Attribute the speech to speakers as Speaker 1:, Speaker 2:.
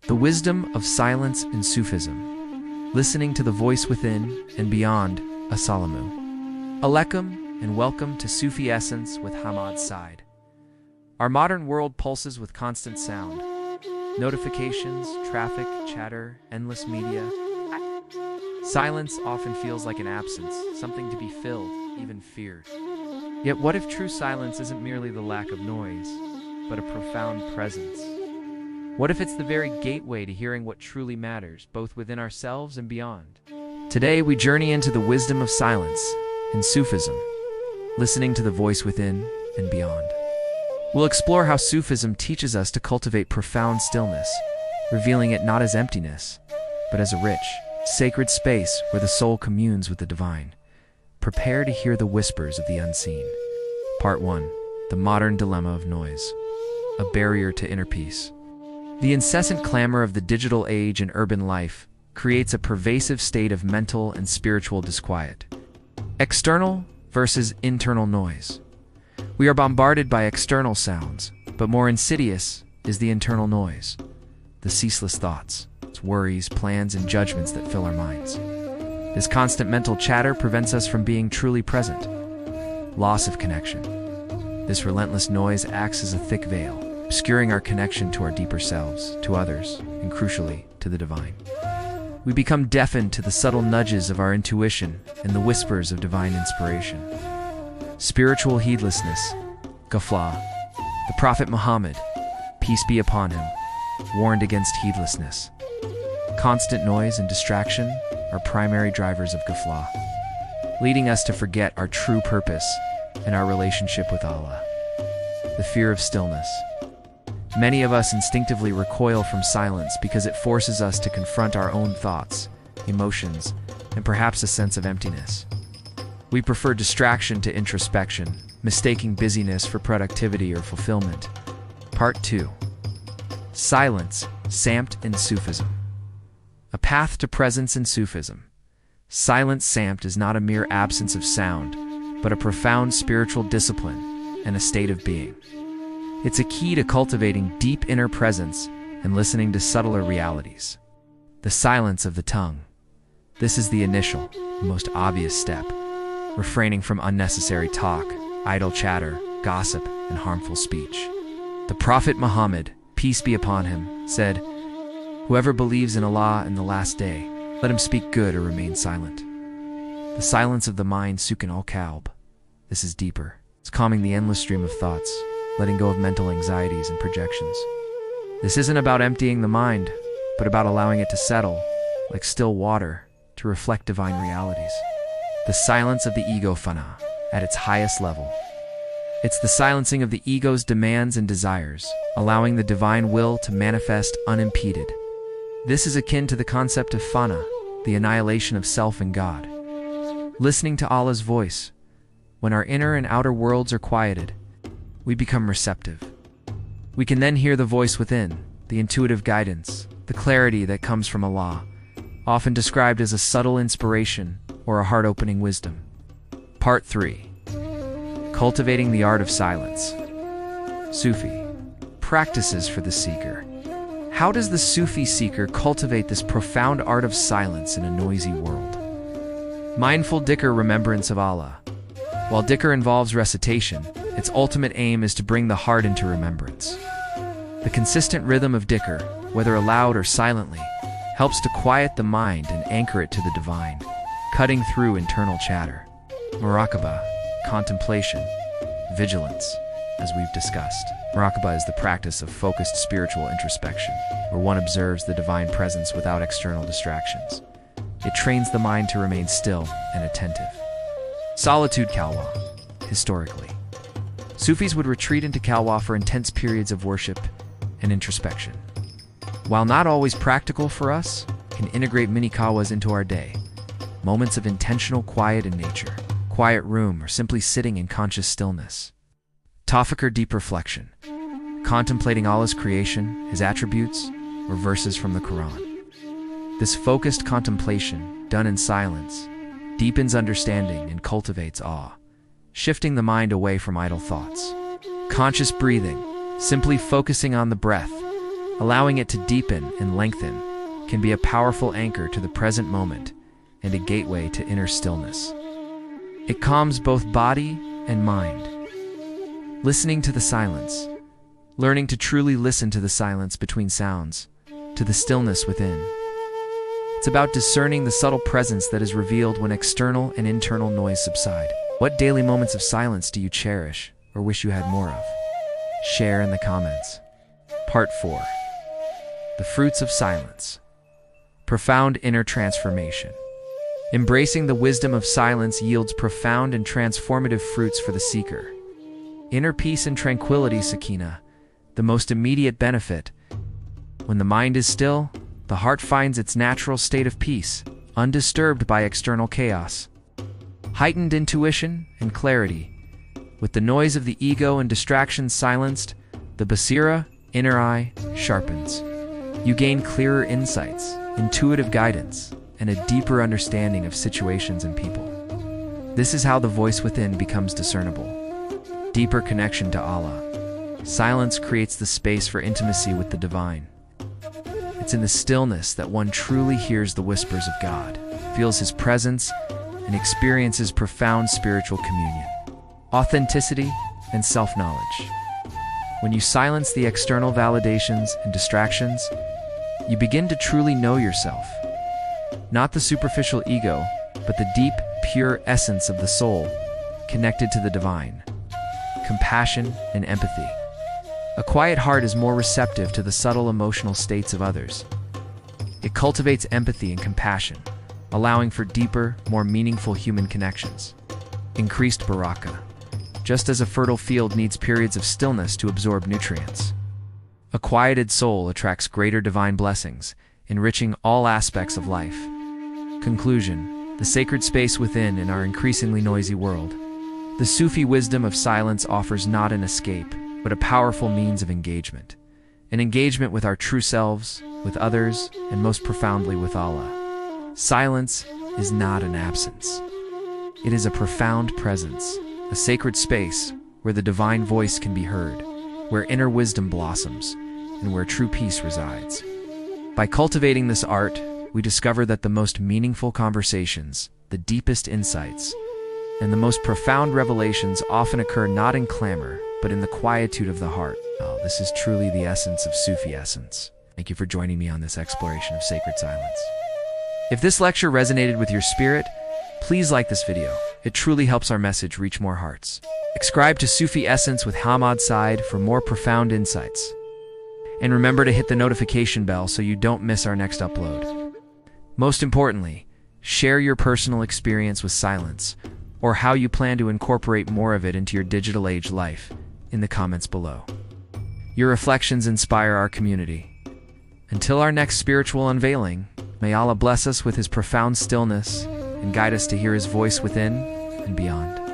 Speaker 1: The wisdom of silence in Sufism. Listening to the voice within and beyond. Assalamu alaikum and welcome to Sufi Essence with Hammad Syed. Our modern world pulses with constant sound. Notifications, traffic, chatter, endless media. Silence often feels like an absence, something to be filled, even feared. Yet what if true silence isn't merely the lack of noise, but a profound presence? What if it's the very gateway to hearing what truly matters, both within ourselves and beyond? Today we journey into the wisdom of silence in Sufism, listening to the voice within and beyond. We'll explore how Sufism teaches us to cultivate profound stillness, revealing it not as emptiness, but as a rich, sacred space where the soul communes with the divine. Prepare to hear the whispers of the unseen. Part 1. The modern dilemma of noise. A barrier to inner peace. The incessant clamor of the digital age and urban life creates a pervasive state of mental and spiritual disquiet. External versus internal noise. We are bombarded by external sounds, but more insidious is the internal noise. The ceaseless thoughts, worries, plans, and judgments that fill our minds. This constant mental chatter prevents us from being truly present. Loss of connection. This relentless noise acts as a thick veil, obscuring our connection to our deeper selves, to others, and crucially, to the divine. We become deafened to the subtle nudges of our intuition and the whispers of divine inspiration. Spiritual heedlessness. Ghafla. The Prophet Muhammad, peace be upon him, warned against heedlessness. Constant noise and distraction are primary drivers of ghafla, leading us to forget our true purpose and our relationship with Allah. The fear of stillness. Many of us instinctively recoil from silence because it forces us to confront our own thoughts, emotions, and perhaps a sense of emptiness. We prefer distraction to introspection, mistaking busyness for productivity or fulfillment. Part 2. Silence, Samt in Sufism. A path to presence in Sufism. Silence Samt is not a mere absence of sound, but a profound spiritual discipline and a state of being. It's a key to cultivating deep inner presence and listening to subtler realities. The silence of the tongue. This is the initial, most obvious step, refraining from unnecessary talk, idle chatter, gossip, and harmful speech. The Prophet Muhammad, peace be upon him, said, "Whoever believes in Allah and the last day, let him speak good or remain silent." The silence of the mind, Sukūn al-Qalb. This is deeper. It's calming the endless stream of thoughts, letting go of mental anxieties and projections. This isn't about emptying the mind, but about allowing it to settle, like still water, to reflect divine realities. The silence of the ego fana, at its highest level. It's the silencing of the ego's demands and desires, allowing the divine will to manifest unimpeded. This is akin to the concept of fana, the annihilation of self and God. Listening to Allah's voice. When our inner and outer worlds are quieted, we become receptive. We can then hear the voice within, the intuitive guidance, the clarity that comes from Allah, often described as a subtle inspiration or a heart-opening wisdom. Part 3. Cultivating the art of silence. Sufi. Practices for the seeker. How does the Sufi seeker cultivate this profound art of silence in a noisy world? Mindful Dhikr, remembrance of Allah. While Dhikr involves recitation, its ultimate aim is to bring the heart into remembrance. The consistent rhythm of Dhikr, whether aloud or silently, helps to quiet the mind and anchor it to the divine, cutting through internal chatter. Muraqaba, contemplation, vigilance. As we've discussed, Muraqaba is the practice of focused spiritual introspection, where one observes the divine presence without external distractions. It trains the mind to remain still and attentive. Solitude Khalwa. Historically, Sufis would retreat into Khalwa for intense periods of worship and introspection. While not always practical for us, can integrate mini khalwas into our day. Moments of intentional quiet in nature, quiet room, or simply sitting in conscious stillness. Tafakkur, deep reflection. Contemplating Allah's creation, His attributes, or verses from the Quran. This focused contemplation, done in silence, deepens understanding and cultivates awe, shifting the mind away from idle thoughts. Conscious breathing, simply focusing on the breath, allowing it to deepen and lengthen, can be a powerful anchor to the present moment and a gateway to inner stillness. It calms both body and mind. Listening to the silence, learning to truly listen to the silence between sounds, to the stillness within. It's about discerning the subtle presence that is revealed when external and internal noise subside. What daily moments of silence do you cherish or wish you had more of? Share in the comments. Part 4. The fruits of silence. Profound inner transformation. Embracing the wisdom of silence yields profound and transformative fruits for the seeker. Inner peace and tranquility, Sakina, the most immediate benefit. When the mind is still, the heart finds its natural state of peace, undisturbed by external chaos. Heightened intuition and clarity. With the noise of the ego and distractions silenced, the basira, inner eye, sharpens. You gain clearer insights, intuitive guidance, and a deeper understanding of situations and people. This is how the voice within becomes discernible. Deeper connection to Allah. Silence creates the space for intimacy with the divine. It's in the stillness that one truly hears the whispers of God, feels His presence, and experiences profound spiritual communion, authenticity, and self-knowledge. When you silence the external validations and distractions, you begin to truly know yourself. Not the superficial ego, but the deep, pure essence of the soul, connected to the divine. Compassion and empathy. A quiet heart is more receptive to the subtle emotional states of others. It cultivates empathy and compassion, allowing for deeper, more meaningful human connections. Increased Muraqaba. Just as a fertile field needs periods of stillness to absorb nutrients. A quieted soul attracts greater divine blessings, enriching all aspects of life. Conclusion: the sacred space within in our increasingly noisy world. The Sufi wisdom of silence offers not an escape, but a powerful means of engagement. An engagement with our true selves, with others, and most profoundly with Allah. Silence is not an absence. It is a profound presence, a sacred space where the divine voice can be heard, where inner wisdom blossoms, and where true peace resides. By cultivating this art, we discover that the most meaningful conversations, the deepest insights, and the most profound revelations often occur not in clamor, but in the quietude of the heart. Oh, this is truly the essence of Sufi essence. Thank you for joining me on this exploration of sacred silence. If this lecture resonated with your spirit, please like this video. It truly helps our message reach more hearts. Subscribe to Sufi Essence with Hammad Syed for more profound insights. And remember to hit the notification bell so you don't miss our next upload. Most importantly, share your personal experience with silence, or how you plan to incorporate more of it into your digital age life, in the comments below. Your reflections inspire our community. Until our next spiritual unveiling, may Allah bless us with His profound stillness and guide us to hear His voice within and beyond.